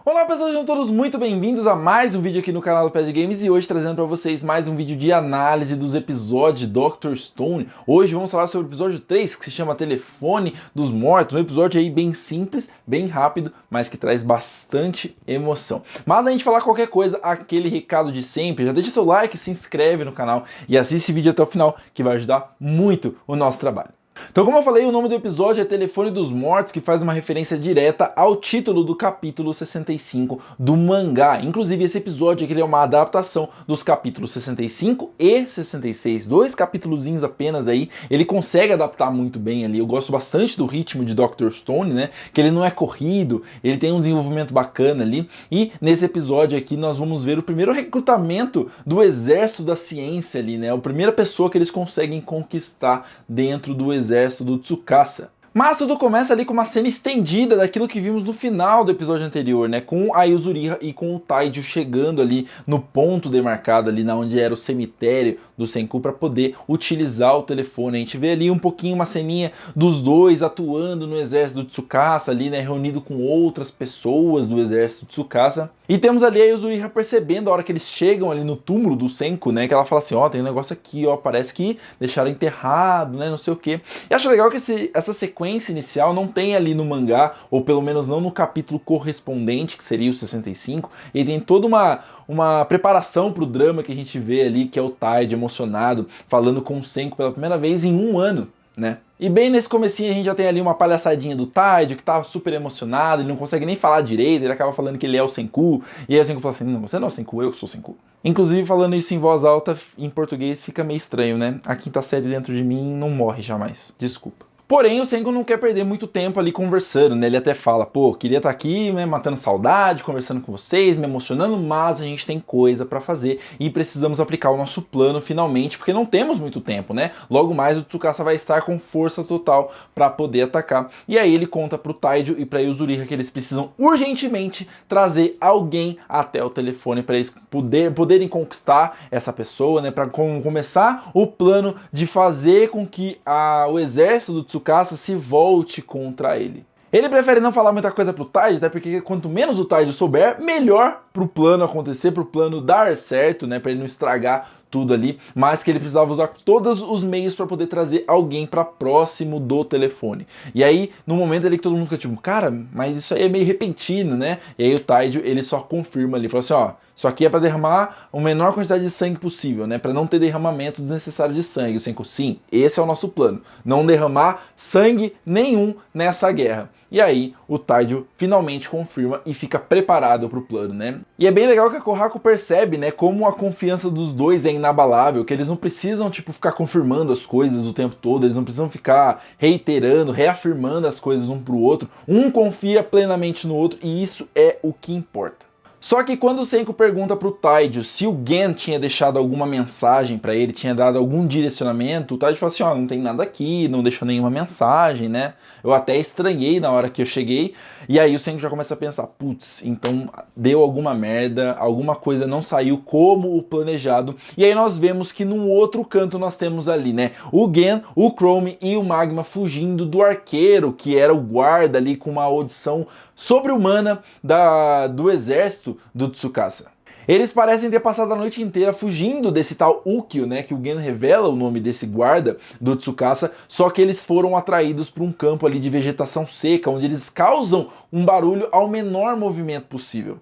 Olá pessoal, sejam todos muito bem-vindos a mais um vídeo aqui no canal do Pad Games e hoje trazendo para vocês mais um vídeo de análise dos episódios de Dr. Stone. Hoje vamos falar sobre o episódio 3, que se chama Telefone dos Mortos, um episódio aí bem simples, bem rápido, mas que traz bastante emoção. Mas antes de falar qualquer coisa, aquele recado de sempre, já deixa seu like, se inscreve no canal e assiste esse vídeo até o final, que vai ajudar muito o nosso trabalho. Então, como eu falei, o nome do episódio é Telefone dos Mortos, que faz uma referência direta ao título do capítulo 65 do mangá. Inclusive, esse episódio aqui é uma adaptação dos capítulos 65 e 66, dois capítulozinhos apenas aí. Ele consegue adaptar muito bem ali. Eu gosto bastante do ritmo de Dr. Stone, né? Que ele não é corrido, ele tem um desenvolvimento bacana ali. E nesse episódio aqui nós vamos ver o primeiro recrutamento do exército da ciência ali, né? A primeira pessoa que eles conseguem conquistar dentro do exército do Tsukasa. Mas tudo começa ali com uma cena estendida daquilo que vimos no final do episódio anterior, né? Com a Yuzuriha e com o Taijo chegando ali no ponto demarcado ali na onde era o cemitério do Senku para poder utilizar o telefone. A gente vê ali um pouquinho uma ceninha dos dois atuando no exército do Tsukasa ali, né? Reunido com outras pessoas do exército do Tsukasa. E temos ali a Yuzuriha percebendo a hora que eles chegam ali no túmulo do Senku, né? Que ela fala assim, ó, tem um negócio aqui, ó, parece que deixaram enterrado, né? Não sei o quê. E acho legal que essa sequência inicial não tem ali no mangá, ou pelo menos não no capítulo correspondente, que seria o 65, e tem toda uma preparação para o drama que a gente vê ali, que é o Taijo emocionado, falando com o Senku pela primeira vez em um ano, né? E bem nesse comecinho a gente já tem ali uma palhaçadinha do Taijo, que tá super emocionado, ele não consegue nem falar direito, ele acaba falando que ele é o Senku, e aí o Senku fala assim, não, você não é o Senku, eu sou o Senku. Inclusive, falando isso em voz alta, em português, fica meio estranho, né? A quinta série dentro de mim não morre jamais, desculpa. Porém, o Senku não quer perder muito tempo ali conversando, né? Ele até fala, pô, queria estar aqui, né, matando saudade, conversando com vocês, me emocionando, mas a gente tem coisa pra fazer e precisamos aplicar o nosso plano finalmente, porque não temos muito tempo, né? Logo mais o Tsukasa vai estar com força total pra poder atacar. E aí ele conta pro Taijo e pra Yuzuriha que eles precisam urgentemente trazer alguém até o telefone para eles poderem conquistar essa pessoa, né? Pra começar o plano de fazer com que o exército do Tsukasa se volte contra ele. Ele prefere não falar muita coisa pro Taijo, até porque quanto menos o Taijo souber, melhor pro plano acontecer, pro plano dar certo, né, para ele não estragar tudo ali, mas que ele precisava usar todos os meios para poder trazer alguém para próximo do telefone. E aí, no momento ali que todo mundo fica tipo, cara, mas isso aí é meio repentino, né? E aí o Taijo, ele só confirma ali, fala assim, ó, isso aqui é para derramar a menor quantidade de sangue possível, né? Para não ter derramamento desnecessário de sangue. O Senku, sim, esse é o nosso plano, não derramar sangue nenhum nessa guerra. E aí o Taijo finalmente confirma e fica preparado para o plano, né? E é bem legal que a Kohaku percebe, né, como a confiança dos dois é inabalável, que eles não precisam, tipo, ficar confirmando as coisas o tempo todo, eles não precisam ficar reiterando, reafirmando as coisas um pro outro. Um confia plenamente no outro e isso é o que importa. Só que quando o Senku pergunta pro Taijo se o Gen tinha deixado alguma mensagem para ele, tinha dado algum direcionamento, o Taijo fala assim, ó, não tem nada aqui, não deixou nenhuma mensagem, né? Eu até estranhei na hora que eu cheguei, e aí o Senku já começa a pensar, putz, então deu alguma merda, alguma coisa não saiu como o planejado, e aí nós vemos que num outro canto nós temos ali, né, o Gen, o Chrome e o Magma fugindo do arqueiro, que era o guarda ali com uma audição sobre-humana do exército do Tsukasa. Eles parecem ter passado a noite inteira fugindo desse tal Ukyo, né, que o Gen revela o nome desse guarda do Tsukasa, só que eles foram atraídos para um campo ali de vegetação seca, onde eles causam um barulho ao menor movimento possível.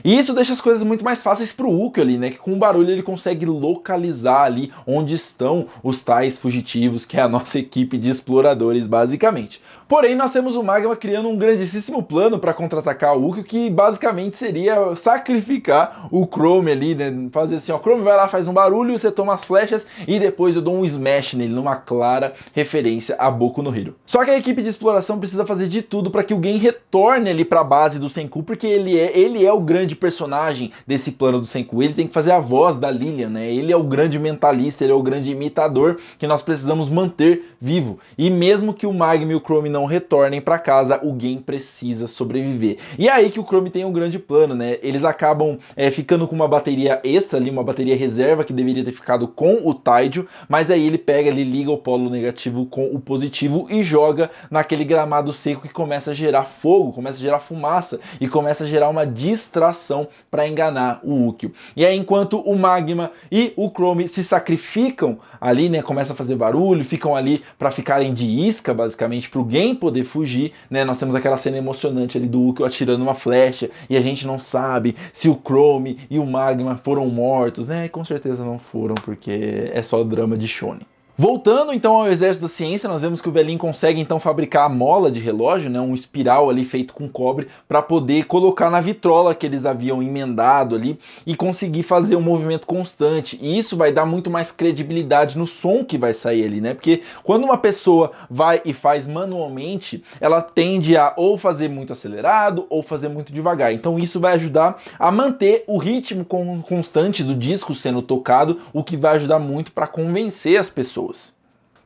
E isso deixa as coisas muito mais fáceis pro Ukyo ali, né? Que com o barulho ele consegue localizar ali onde estão os tais fugitivos, que é a nossa equipe de exploradores, basicamente. Porém, nós temos o Magma criando um grandíssimo plano para contra-atacar o Ukyo, que basicamente seria sacrificar o Chrome ali, né? Fazer assim, ó, Chrome vai lá, faz um barulho, você toma as flechas e depois eu dou um smash nele, numa clara referência a Boku no Hero. Só que a equipe de exploração precisa fazer de tudo para que o Gen retorne ali para a base do Senku, porque ele é o grande grande personagem desse plano do Senku. Ele tem que fazer a voz da Lilian, né? Ele é o grande mentalista, ele é o grande imitador que nós precisamos manter vivo. E mesmo que o Magma e o Chrome não retornem para casa, o Gen precisa sobreviver. E é aí que o Chrome tem um grande plano, né? Eles acabam ficando com uma bateria extra ali, uma bateria reserva que deveria ter ficado com o Taijo, mas aí ele pega, ele liga o polo negativo com o positivo e joga naquele gramado seco que começa a gerar fogo, começa a gerar fumaça e começa a gerar uma distração para enganar o Ukyo. E aí enquanto o Magma e o Chrome se sacrificam ali, né, começa a fazer barulho, ficam ali para ficarem de isca, basicamente, para o Gen poder fugir, né? Nós temos aquela cena emocionante ali do Ukyo atirando uma flecha e a gente não sabe se o Chrome e o Magma foram mortos, né? E com certeza não foram, porque é só drama de shonen. Voltando então ao Exército da Ciência, nós vemos que o velhinho consegue então fabricar a mola de relógio, né, um espiral ali feito com cobre, para poder colocar na vitrola que eles haviam emendado ali e conseguir fazer um movimento constante. E isso vai dar muito mais credibilidade no som que vai sair ali, né? Porque quando uma pessoa vai e faz manualmente, ela tende a ou fazer muito acelerado ou fazer muito devagar. Então isso vai ajudar a manter o ritmo constante do disco sendo tocado, o que vai ajudar muito para convencer as pessoas.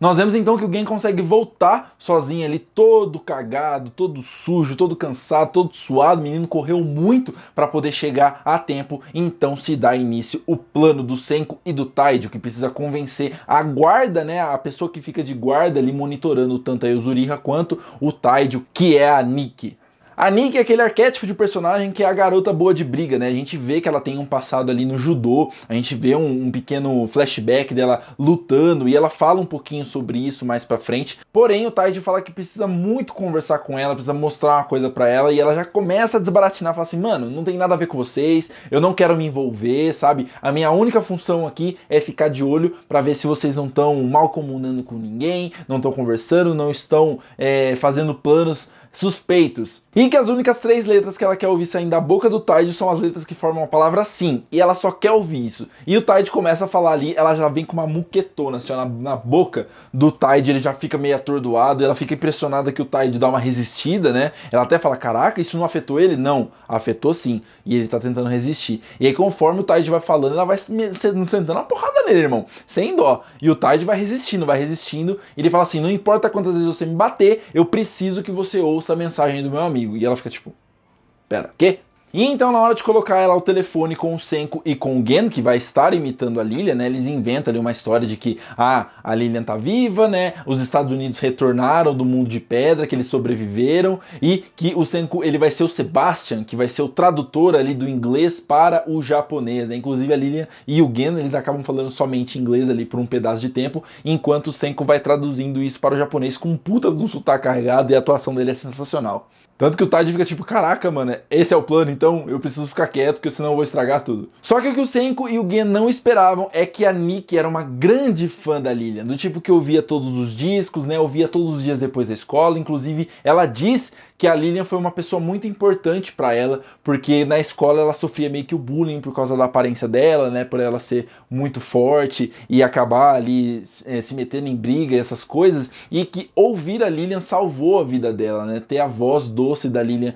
Nós vemos então que o Gen consegue voltar sozinho ali, todo cagado, todo sujo, todo cansado, todo suado. O menino correu muito para poder chegar a tempo. Então se dá início o plano do Senku e do Taijo, que precisa convencer a guarda, né, a pessoa que fica de guarda ali monitorando tanto a Yuzuriha quanto o Taijo, que é a Nikki. A Nikki é aquele arquétipo de personagem que é a garota boa de briga, né? A gente vê que ela tem um passado ali no judô, a gente vê um pequeno flashback dela lutando e ela fala um pouquinho sobre isso mais pra frente. Porém, o Taijo fala que precisa muito conversar com ela, precisa mostrar uma coisa pra ela e ela já começa a desbaratinar, fala assim, mano, não tem nada a ver com vocês, eu não quero me envolver, sabe? A minha única função aqui é ficar de olho pra ver se vocês não estão mal comunando com ninguém, não estão conversando, não estão fazendo planos suspeitos. E que as únicas 3 letras que ela quer ouvir saindo da boca do Taijo são as letras que formam a palavra sim. E ela só quer ouvir isso. E o Taijo começa a falar ali, ela já vem com uma muquetona assim, ó, na boca do Taijo, ele já fica meio atordoado, ela fica impressionada que o Taijo dá uma resistida, né? Ela até fala, caraca, isso não afetou ele? Não, afetou sim. E ele tá tentando resistir. E aí conforme o Taijo vai falando, ela vai sentando uma porrada nele, irmão. Sem dó. E o Taijo vai resistindo. E ele fala assim, não importa quantas vezes você me bater, eu preciso que você ouça a mensagem do meu amigo. E ela fica tipo, pera, quê? E então na hora de colocar ela ao telefone com o Senku e com o Gen, que vai estar imitando a Lilian, né, eles inventam ali uma história de que a Lilian tá viva, né, os Estados Unidos retornaram do mundo de pedra, que eles sobreviveram, e que o Senku, ele vai ser o Sebastian, que vai ser o tradutor ali do inglês para o japonês, né, inclusive a Lilian e o Gen, eles acabam falando somente inglês ali por um pedaço de tempo, enquanto o Senku vai traduzindo isso para o japonês com um puta de um sotaque carregado e a atuação dele é sensacional. Tanto que o Taijo fica tipo, caraca, mano, esse é o plano, então eu preciso ficar quieto, porque senão eu vou estragar tudo. Só que o que o Senku e o Gen não esperavam é que a Nikki era uma grande fã da Lilian, do tipo que ouvia todos os discos, né, ouvia todos os dias depois da escola, inclusive ela diz que a Lilian foi uma pessoa muito importante para ela, porque na escola ela sofria meio que o bullying por causa da aparência dela, né, por ela ser muito forte e acabar ali se metendo em briga e essas coisas, e que ouvir a Lilian salvou a vida dela, né, ter a voz doce da Lilian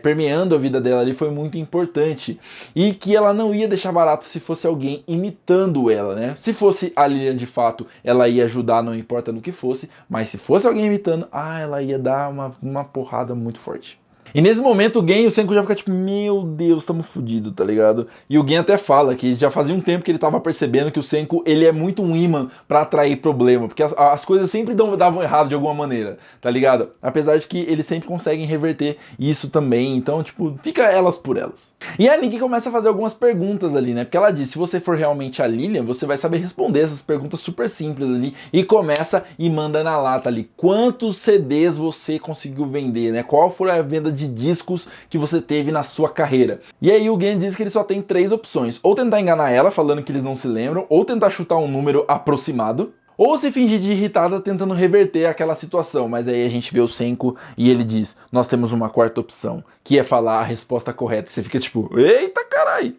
permeando a vida dela ali foi muito importante, e que ela não ia deixar barato se fosse alguém imitando ela, né, se fosse a Lilian de fato, ela ia ajudar, não importa no que fosse, mas se fosse alguém imitando, ela ia dar uma porrada muito forte. E nesse momento o Gen e o Senku já fica tipo, meu Deus, tamo fudido, tá ligado? E o Gen até fala que já fazia um tempo que ele tava percebendo que o Senku, ele é muito um imã pra atrair problema, porque as coisas sempre davam errado de alguma maneira, tá ligado? Apesar de que eles sempre conseguem reverter isso também, então, tipo, fica elas por elas. E a Nikki começa a fazer algumas perguntas ali, né? Porque ela diz, se você for realmente a Lilian, você vai saber responder essas perguntas super simples ali, e começa e manda na lata ali, quantos CDs você conseguiu vender, né? Qual foi a venda de discos que você teve na sua carreira. E aí o Gen diz que ele só tem 3 opções, ou tentar enganar ela falando que eles não se lembram, ou tentar chutar um número aproximado, ou se fingir de irritada tentando reverter aquela situação. Mas aí a gente vê o Senku e ele diz, nós temos uma 4ª opção, que é falar a resposta correta. E você fica tipo, eita carai!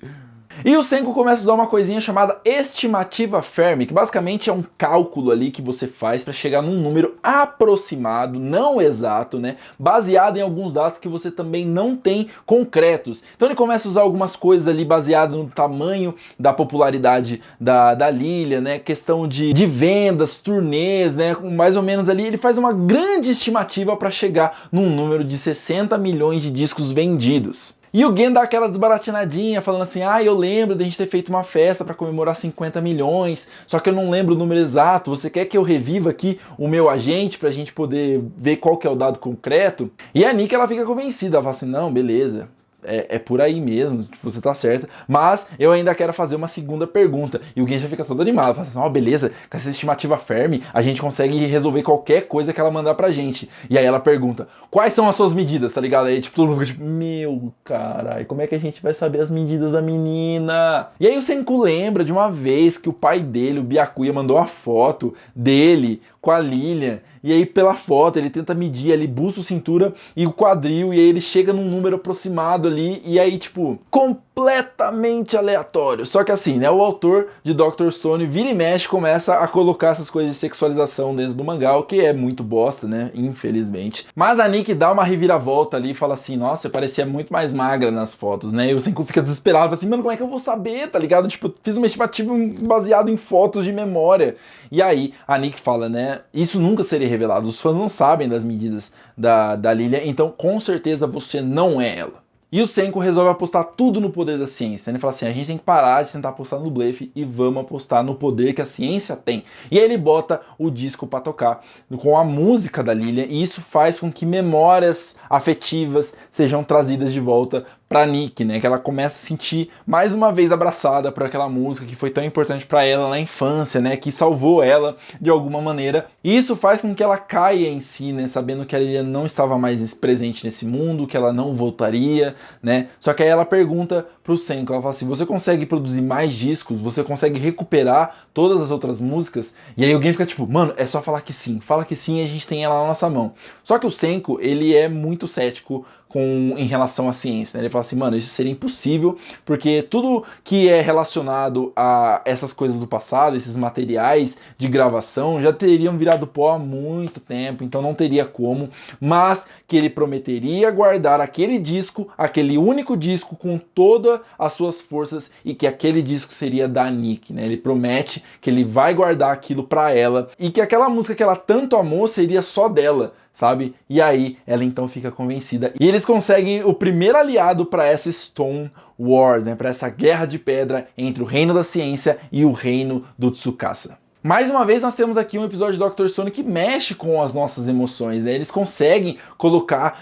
E o Senku começa a usar uma coisinha chamada estimativa Fermi, que basicamente é um cálculo ali que você faz para chegar num número aproximado, não exato, né? Baseado em alguns dados que você também não tem concretos. Então ele começa a usar algumas coisas ali baseado no tamanho da popularidade da Lilia, né? Questão de vendas, turnês, né? Mais ou menos ali, ele faz uma grande estimativa para chegar num número de 60 milhões de discos vendidos. E o Gen dá aquela desbaratinadinha, falando assim, eu lembro de a gente ter feito uma festa para comemorar 50 milhões, só que eu não lembro o número exato, você quer que eu reviva aqui o meu agente pra gente poder ver qual que é o dado concreto? E a Nick, ela fica convencida, ela fala assim, não, beleza, é por aí mesmo, você tá certa, mas eu ainda quero fazer uma segunda pergunta. E o Gen já fica todo animado, fala assim, beleza, com essa estimativa Fermi, a gente consegue resolver qualquer coisa que ela mandar pra gente. E aí ela pergunta, quais são as suas medidas, tá ligado? Aí tipo, todo mundo fica tipo, meu caralho, como é que a gente vai saber as medidas da menina? E aí o Senku lembra de uma vez que o pai dele, o Byakuya, mandou uma foto dele com a Lilian, e aí pela foto ele tenta medir ali busto, cintura e o quadril, e aí ele chega num número aproximado ali, e aí tipo, completamente aleatório. Só que assim, né, o autor de Dr. Stone vira e mexe, começa a colocar essas coisas de sexualização dentro do mangá, o que é muito bosta, né, infelizmente. Mas a Nick dá uma reviravolta ali e fala assim, nossa, você parecia muito mais magra nas fotos, né, e o Senku fica desesperado, fala assim, mano, como é que eu vou saber, tá ligado? Tipo, fiz uma estimativa baseada em fotos de memória. E aí a Nick fala, né, isso nunca seria revelado, os fãs não sabem das medidas da Lilia, então com certeza você não é ela. E o Senku resolve apostar tudo no poder da ciência. Ele fala assim, a gente tem que parar de tentar apostar no blefe e vamos apostar no poder que a ciência tem. E aí ele bota o disco para tocar com a música da Lilia, e isso faz com que memórias afetivas sejam trazidas de volta para Nick, né? Que ela começa a se sentir mais uma vez abraçada por aquela música que foi tão importante para ela na infância, né? Que salvou ela de alguma maneira. E isso faz com que ela caia em si, né? Sabendo que a Lilia não estava mais presente nesse mundo, que ela não voltaria, né? Só que aí ela pergunta pro Senku, ela fala assim, você consegue produzir mais discos? Você consegue recuperar todas as outras músicas? E aí alguém fica tipo, mano, é só falar que sim. Fala que sim e a gente tem ela na nossa mão. Só que o Senku, ele é muito cético em relação à ciência, né? Ele fala assim, mano, isso seria impossível, porque tudo que é relacionado a essas coisas do passado, esses materiais de gravação, já teriam virado pó há muito tempo, então não teria como, mas que ele prometeria guardar aquele disco, aquele único disco com todas as suas forças, e que aquele disco seria da Nick, né? Ele promete que ele vai guardar aquilo pra ela, e que aquela música que ela tanto amou seria só dela, sabe? E aí ela então fica convencida. E eles conseguem o primeiro aliado para essa Stone Wars, né? Para essa guerra de pedra entre o reino da ciência e o reino do Tsukasa. Mais uma vez nós temos aqui um episódio de Dr. Stone que mexe com as nossas emoções, né? Eles conseguem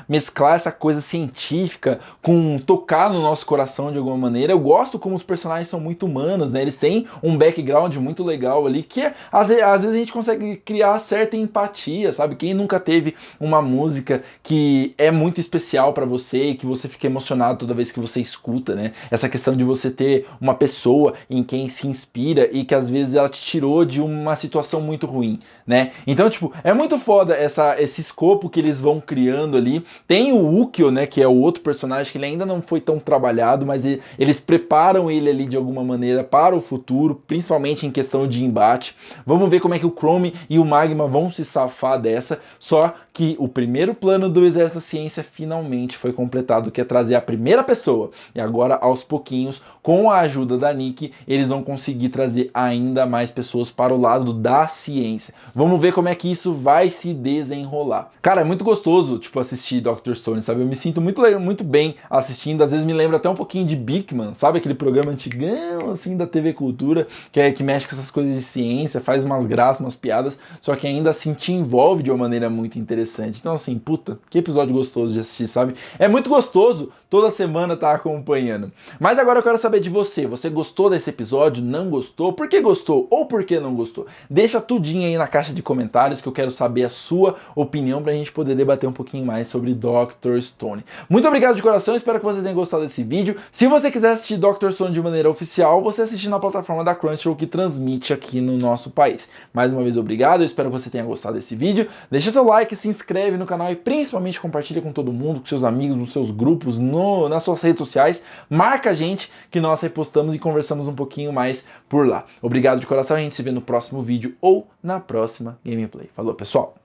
mesclar essa coisa científica com tocar no nosso coração de alguma maneira. Eu gosto como os personagens são muito humanos, né? Eles têm um background muito legal ali, que às vezes a gente consegue criar certa empatia, sabe? Quem nunca teve uma música que é muito especial para você e que você fica emocionado toda vez que você escuta, né? Essa questão de você ter uma pessoa em quem se inspira e que às vezes ela te tirou de uma situação muito ruim, né? Então, tipo, é muito foda esse escopo que eles vão criando ali. Tem o Ukyo, né, que é o outro personagem que ele ainda não foi tão trabalhado, mas eles preparam ele ali de alguma maneira para o futuro, principalmente em questão de embate. Vamos ver como é que o Chrome e o Magma vão se safar dessa, só que o primeiro plano do Exército da Ciência finalmente foi completado, que é trazer a primeira pessoa. E agora, aos pouquinhos, com a ajuda da Nick, eles vão conseguir trazer ainda mais pessoas para o lado da ciência. Vamos ver como é que isso vai se desenrolar. Cara, é muito gostoso, tipo, assistir Dr. Stone, sabe? Eu me sinto muito bem assistindo, às vezes me lembra até um pouquinho de Bigman, sabe? Aquele programa antigão, assim, da TV Cultura, que mexe com essas coisas de ciência, faz umas graças, umas piadas, só que ainda assim te envolve de uma maneira muito interessante. Então, assim, puta, que episódio gostoso de assistir, sabe? É muito gostoso toda semana estar acompanhando. Mas agora eu quero saber de você. Você gostou desse episódio? Não gostou? Por que gostou? Ou por que não gostou? Deixa tudinho aí na caixa de comentários que eu quero saber a sua opinião pra gente poder debater um pouquinho mais sobre Dr. Stone. Muito obrigado de coração, espero que você tenha gostado desse vídeo. Se você quiser assistir Dr. Stone de maneira oficial, você assiste na plataforma da Crunchyroll que transmite aqui no nosso país. Mais uma vez, obrigado, eu espero que você tenha gostado desse vídeo. Deixa seu like, se inscreve no canal e principalmente compartilha com todo mundo, com seus amigos, nos seus grupos, nas suas redes sociais. Marca a gente que nós repostamos e conversamos um pouquinho mais por lá. Obrigado de coração, a gente se vê no próximo vídeo ou na próxima gameplay. Falou, pessoal!